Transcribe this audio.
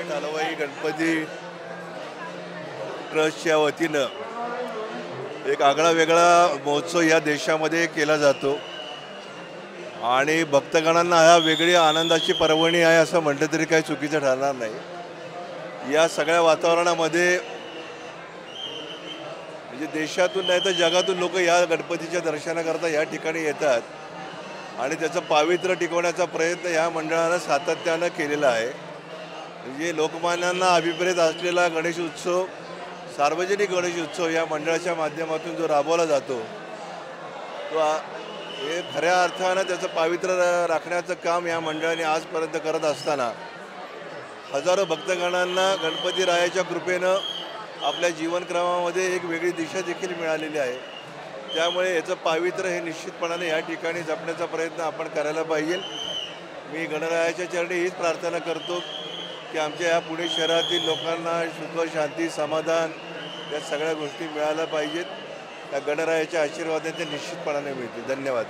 ठालवाई गणपती ट्रस्टच्या वतीनं एक आगळा वेगळा महोत्सव या देशामध्ये केला जातो आणि भक्तगणांना हा वेगळी आनंदाची पर्वणी आहे असं म्हटलं तरी काही चुकीचं ठरणार नाही। या सगळ्या वातावरणामध्ये म्हणजे देशातून नाही तर जगातून लोक या गणपतीच्या दर्शनाकरता या ठिकाणी येतात आणि त्याचं पावित्र्य टिकवण्याचा प्रयत्न या मंडळानं सातत्यानं केलेला आहे। म्हणजे लोकमान्यांना अभिप्रेत असलेला गणेश उत्सव, सार्वजनिक गणेश उत्सव या मंडळाच्या माध्यमातून जो राबवला जातो तो हे खऱ्या अर्थानं त्याचं पावित्र्य राखण्याचं काम या मंडळाने आजपर्यंत करत असताना हजारो भक्तगणांना गणपती रायाच्या कृपेनं आपल्या जीवनक्रमामध्ये एक वेगळी दिशा देखील मिळालेली आहे। त्यामुळे याचं पावित्र्य हे निश्चितपणाने या ठिकाणी जपण्याचा प्रयत्न आपण करायला पाहिजे। मी गणरायाच्या चरणी हीच प्रार्थना करतो की आमच्या या पुणे शहरातील लोकांना सुख, शांती, समाधान या सगळ्या गोष्टी मिळायला पाहिजेत। त्या गणरायाच्या आशीर्वादाने ते निश्चितपणाने मिळतील। धन्यवाद।